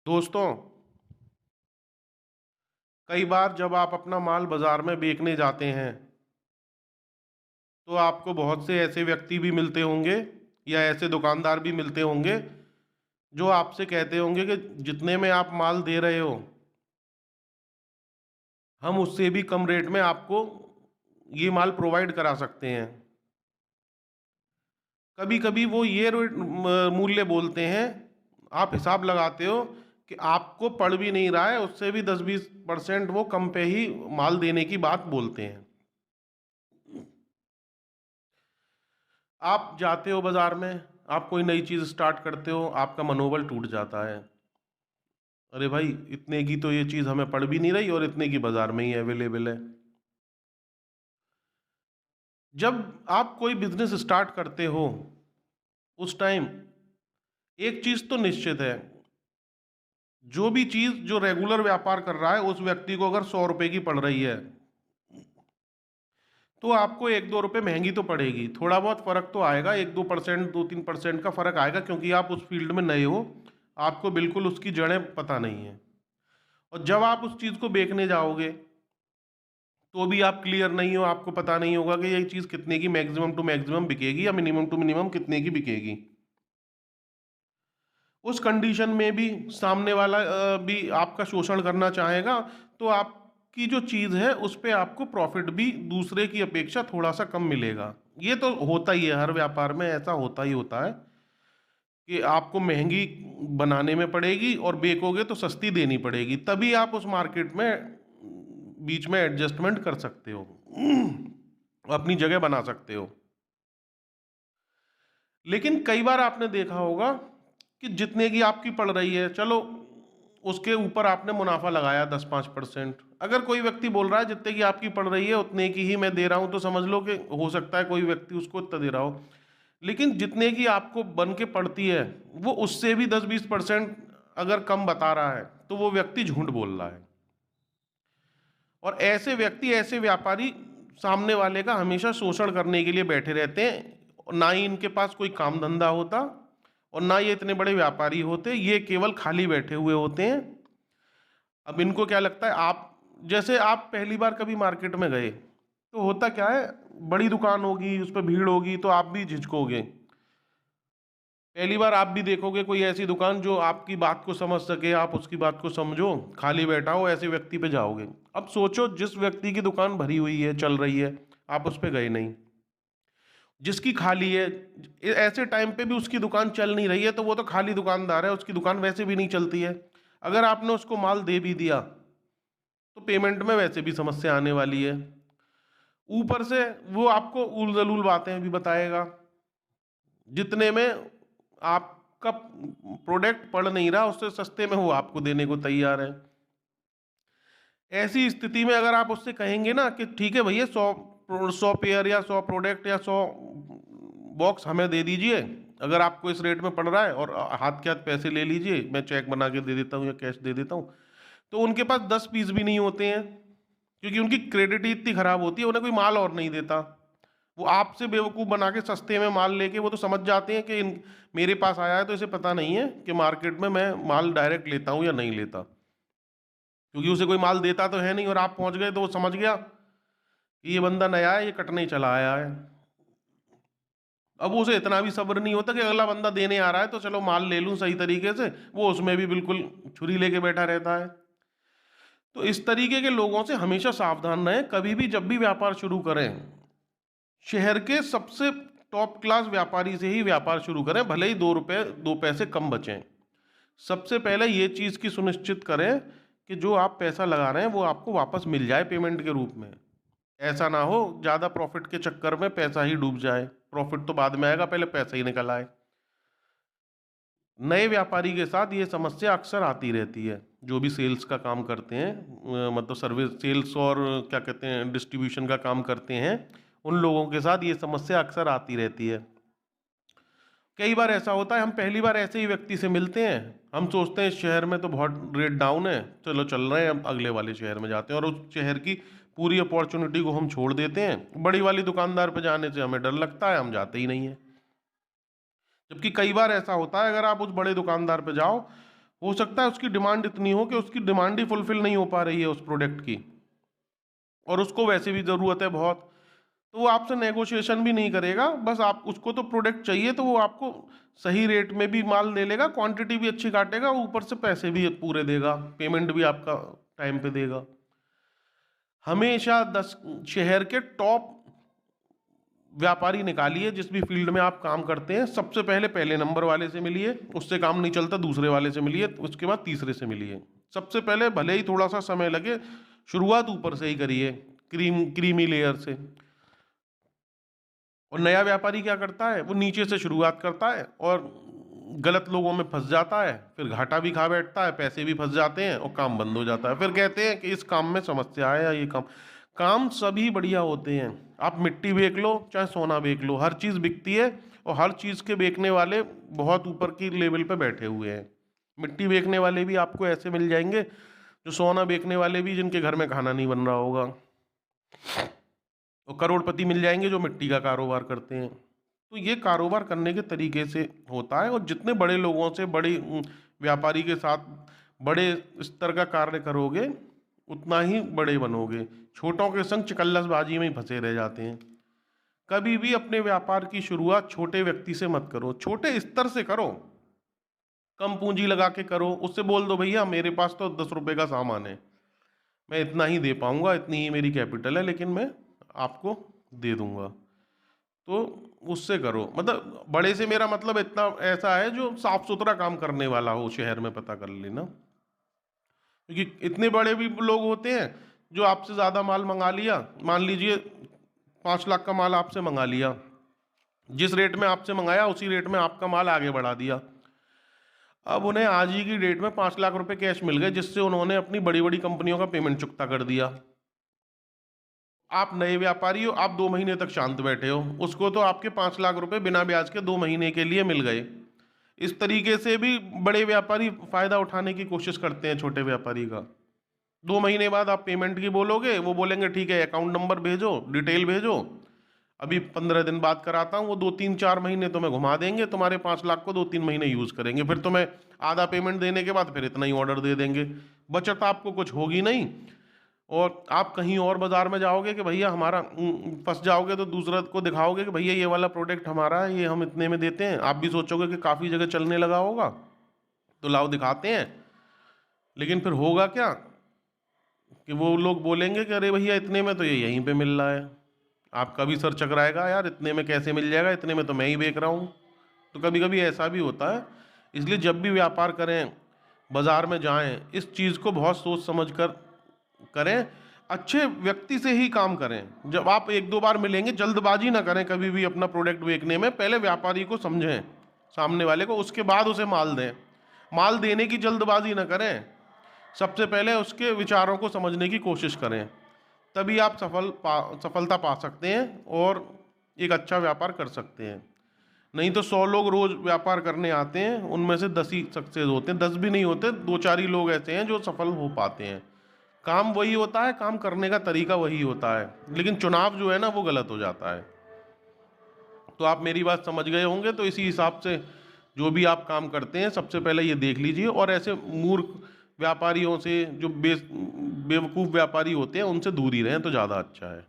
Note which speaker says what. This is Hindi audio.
Speaker 1: दोस्तों, कई बार जब आप अपना माल बाजार में बेचने जाते हैं तो आपको बहुत से ऐसे व्यक्ति भी मिलते होंगे या ऐसे दुकानदार भी मिलते होंगे जो आपसे कहते होंगे कि जितने में आप माल दे रहे हो हम उससे भी कम रेट में आपको ये माल प्रोवाइड करा सकते हैं। कभी कभी वो ये मूल्य बोलते हैं, आप हिसाब लगाते हो कि आपको पड़ भी नहीं रहा है, उससे भी 10-20% वो कम पे ही माल देने की बात बोलते हैं। आप जाते हो बाजार में, आप कोई नई चीज स्टार्ट करते हो, आपका मनोबल टूट जाता है। अरे भाई, इतने की तो ये चीज हमें पड़ भी नहीं रही और इतने की बाजार में ही अवेलेबल है। जब आप कोई बिजनेस स्टार्ट करते हो उस टाइम एक चीज तो निश्चित है, जो भी चीज जो रेगुलर व्यापार कर रहा है उस व्यक्ति को अगर 100 रुपए की पड़ रही है तो आपको 1-2 रुपए महंगी तो पड़ेगी, थोड़ा बहुत फर्क तो आएगा, 1-2%, 2-3% का फर्क आएगा, क्योंकि आप उस फील्ड में नए हो, आपको बिल्कुल उसकी जड़ें पता नहीं है। और जब आप उस चीज को बेचने जाओगे तो भी आप क्लियर नहीं हो, आपको पता नहीं होगा कि ये चीज कितने की मैक्सिमम टू मैक्सिमम बिकेगी या मिनिमम टू मिनिमम कितने की बिकेगी। उस कंडीशन में भी सामने वाला भी आपका शोषण करना चाहेगा, तो आपकी जो चीज है उस पे आपको प्रॉफिट भी दूसरे की अपेक्षा थोड़ा सा कम मिलेगा। ये तो होता ही है, हर व्यापार में ऐसा होता ही होता है कि आपको महंगी बनाने में पड़ेगी और बेचोगे तो सस्ती देनी पड़ेगी, तभी आप उस मार्केट में बीच में एडजस्टमेंट कर सकते हो, अपनी जगह बना सकते हो। लेकिन कई बार आपने देखा होगा कि जितने की आपकी पड़ रही है, चलो उसके ऊपर आपने मुनाफा लगाया 10-5%। अगर कोई व्यक्ति बोल रहा है जितने की आपकी पड़ रही है उतने की ही मैं दे रहा हूं, तो समझ लो कि हो सकता है कोई व्यक्ति उसको इतना दे रहा हो। लेकिन जितने की आपको बन के पड़ती है वो उससे भी 10-20% अगर कम बता रहा है तो वो व्यक्ति झूठ बोल रहा है। और ऐसे व्यक्ति, ऐसे व्यापारी सामने वाले का हमेशा शोषण करने के लिए बैठे रहते हैं। ना ही इनके पास कोई काम धंधा होता और ना ये इतने बड़े व्यापारी होते, ये केवल खाली बैठे हुए होते हैं। अब इनको क्या लगता है, आप जैसे आप पहली बार कभी मार्केट में गए तो होता क्या है, बड़ी दुकान होगी, उस पर भीड़ होगी तो आप भी झिझकोगे। पहली बार आप भी देखोगे कोई ऐसी दुकान जो आपकी बात को समझ सके, आप उसकी बात को समझो, खाली बैठा हो, ऐसे व्यक्ति पे जाओगे। अब सोचो, जिस व्यक्ति की दुकान भरी हुई है, चल रही है, आप उस पे गए नहीं। जिसकी खाली है, ऐसे टाइम पे भी उसकी दुकान चल नहीं रही है, तो वो तो खाली दुकानदार है, उसकी दुकान वैसे भी नहीं चलती है। अगर आपने उसको माल दे भी दिया तो पेमेंट में वैसे भी समस्या आने वाली है। ऊपर से वो आपको उल जलूल बातें भी बताएगा, जितने में आपका प्रोडक्ट पड़ नहीं रहा उससे सस्ते में वो आपको देने को तैयार है। ऐसी स्थिति में अगर आप उससे कहेंगे ना कि ठीक है भैया, 100 पेयर या 100 प्रोडक्ट या 100 बॉक्स हमें दे दीजिए, अगर आपको इस रेट में पड़ रहा है, और हाथ के हाथ पैसे ले लीजिए, मैं चेक बना के दे देता हूँ या कैश दे देता हूँ, तो उनके पास 10 पीस भी नहीं होते हैं, क्योंकि उनकी क्रेडिट इतनी खराब होती है, उन्हें कोई माल और नहीं देता। वो आपसे बेवकूफ़ बना के सस्ते में माल लेके वो तो समझ जाते हैं कि मेरे पास आया है तो इसे पता नहीं है कि मार्केट में मैं माल डायरेक्ट लेता हूँ या नहीं लेता, क्योंकि उसे कोई माल देता तो है नहीं, और आप पहुंच गए तो वो समझ गया कि ये बंदा नया है, ये कटने ही चला आया है। अब उसे इतना भी सब्र नहीं होता कि अगला बंदा देने आ रहा है तो चलो माल ले लूं सही तरीके से, वो उसमें भी बिल्कुल छुरी लेके बैठा रहता है। तो इस तरीके के लोगों से हमेशा सावधान रहें। कभी भी जब भी व्यापार शुरू करें, शहर के सबसे टॉप क्लास व्यापारी से ही व्यापार शुरू करें, भले ही 2 रुपए 2 पैसे कम बचें। सबसे पहले ये चीज़ की सुनिश्चित करें कि जो आप पैसा लगा रहे हैं वो आपको वापस मिल जाए पेमेंट के रूप में। ऐसा ना हो ज़्यादा प्रॉफिट के चक्कर में पैसा ही डूब जाए, प्रॉफिट तो बाद में आएगा, पहले पैसा ही निकल आए। नए व्यापारी के साथ ये समस्या अक्सर आती रहती है, जो भी सेल्स का काम करते हैं, मतलब सर्विस सेल्स और क्या कहते हैं डिस्ट्रीब्यूशन का काम करते हैं, उन लोगों के साथ ये समस्या अक्सर आती रहती है। कई बार ऐसा होता है, हम पहली बार ऐसे ही व्यक्ति से मिलते हैं, हम सोचते हैं इस शहर में तो बहुत रेट डाउन है, चलो चल रहे हैं, अब अगले वाले शहर में जाते हैं, और उस शहर की पूरी अपॉर्चुनिटी को हम छोड़ देते हैं। बड़ी वाली दुकानदार पे जाने से हमें डर लगता है, हम जाते ही नहीं है। जबकि कई बार ऐसा होता है, अगर आप उस बड़े दुकानदार पे जाओ हो सकता है उसकी डिमांड इतनी हो कि उसकी डिमांड ही फुलफिल नहीं हो पा रही है उस प्रोडक्ट की, और उसको वैसे भी ज़रूरत है बहुत, तो वो आपसे नेगोशिएशन भी नहीं करेगा। बस आप उसको तो प्रोडक्ट चाहिए, तो वो आपको सही रेट में भी माल ले लेगा, क्वांटिटी भी अच्छी काटेगा, ऊपर से पैसे भी पूरे देगा, पेमेंट भी आपका टाइम पे देगा। हमेशा 10 शहर के टॉप व्यापारी निकालिए, जिस भी फील्ड में आप काम करते हैं। सबसे पहले पहले नंबर वाले से मिलिए, उससे काम नहीं चलता दूसरे वाले से मिलिए, उसके बाद तीसरे से मिलिए। सबसे पहले भले ही थोड़ा सा समय लगे, शुरुआत ऊपर से ही करिए, क्रीमी लेयर से। और नया व्यापारी क्या करता है, वो नीचे से शुरुआत करता है और गलत लोगों में फंस जाता है, फिर घाटा भी खा बैठता है, पैसे भी फंस जाते हैं और काम बंद हो जाता है। फिर कहते हैं कि इस काम में समस्या है या ये काम। काम सभी बढ़िया होते हैं, आप मिट्टी बेच लो चाहे सोना बेच लो, हर चीज़ बिकती है, और हर चीज़ के बेचने वाले बहुत ऊपर की लेवल पे बैठे हुए हैं। मिट्टी बेचने वाले भी आपको ऐसे मिल जाएंगे, जो सोना बेचने वाले भी जिनके घर में खाना नहीं बन रहा होगा, और करोड़पति मिल जाएंगे जो मिट्टी का कारोबार करते हैं। तो ये कारोबार करने के तरीके से होता है, और जितने बड़े लोगों से, बड़े व्यापारी के साथ बड़े स्तर का कार्य करोगे उतना ही बड़े बनोगे। छोटों के संग चिकल्लसबाजी में ही फंसे रह जाते हैं। कभी भी अपने व्यापार की शुरुआत छोटे व्यक्ति से मत करो, छोटे स्तर से करो, कम पूंजी लगा के करो। उससे बोल दो भैया मेरे पास तो 10 रुपए का सामान है, मैं इतना ही दे पाऊंगा, इतनी ही मेरी कैपिटल है, लेकिन मैं आपको दे दूंगा। तो उससे करो, मतलब बड़े से मेरा मतलब इतना ऐसा है जो साफ सुथरा काम करने वाला हो, शहर में पता कर लेना। क्योंकि इतने बड़े भी लोग होते हैं जो आपसे ज़्यादा माल मंगा लिया, मान लीजिए 5 लाख का माल आपसे मंगा लिया, जिस रेट में आपसे मंगाया उसी रेट में आपका माल आगे बढ़ा दिया। अब उन्हें आज ही की डेट में 5 लाख रुपए कैश मिल गए, जिससे उन्होंने अपनी बड़ी बड़ी कंपनियों का पेमेंट चुकता कर दिया। आप नए व्यापारी हो, आप 2 महीने तक शांत बैठे हो, उसको तो आपके 5 लाख रुपए बिना ब्याज के 2 महीने के लिए मिल गए। इस तरीके से भी बड़े व्यापारी फायदा उठाने की कोशिश करते हैं छोटे व्यापारी का। 2 महीने बाद आप पेमेंट की बोलोगे, वो बोलेंगे ठीक है अकाउंट नंबर भेजो, डिटेल भेजो, अभी 15 दिन बाद कराता हूँ। वो 2-3-4 महीने तुम्हें घुमा देंगे, तुम्हारे 5 लाख को 2-3 महीने यूज करेंगे, फिर तुम्हें आधा पेमेंट देने के बाद फिर इतना ही ऑर्डर दे देंगे। बचत आपको कुछ होगी नहीं, और आप कहीं और बाजार में जाओगे कि भैया हमारा फंस जाओगे, तो दूसरा को दिखाओगे कि भैया ये वाला प्रोडक्ट हमारा है, ये हम इतने में देते हैं। आप भी सोचोगे कि काफ़ी जगह चलने लगा होगा, तो लाओ दिखाते हैं। लेकिन फिर होगा क्या कि वो लोग बोलेंगे कि अरे भैया इतने में तो ये यहीं पे मिल रहा है। आपका भी सर चकराएगा, यार इतने में कैसे मिल जाएगा, इतने में तो मैं ही बेच रहा हूँ। तो कभी कभी ऐसा भी होता है। इसलिए जब भी व्यापार करें, बाजार में जाएं, इस चीज़ को बहुत सोच समझ कर करें, अच्छे व्यक्ति से ही काम करें। जब आप 1-2 बार मिलेंगे, जल्दबाजी ना करें कभी भी अपना प्रोडक्ट बेचने में। पहले व्यापारी को समझें, सामने वाले को, उसके बाद उसे माल दें। माल देने की जल्दबाजी ना करें, सबसे पहले उसके विचारों को समझने की कोशिश करें, तभी आप सफलता पा सकते हैं और एक अच्छा व्यापार कर सकते हैं। नहीं तो 100 लोग रोज व्यापार करने आते हैं, उनमें से 10 ही सक्सेस होते हैं, 10 भी नहीं होते, 2-4 ही लोग ऐसे हैं जो सफल हो पाते हैं। काम वही होता है, काम करने का तरीका वही होता है, लेकिन चुनाव जो है ना वो गलत हो जाता है। तो आप मेरी बात समझ गए होंगे। तो इसी हिसाब से जो भी आप काम करते हैं, सबसे पहले ये देख लीजिए, और ऐसे मूर्ख व्यापारियों से, जो बेवकूफ़ व्यापारी होते हैं, उनसे दूर ही रहें तो ज़्यादा अच्छा है।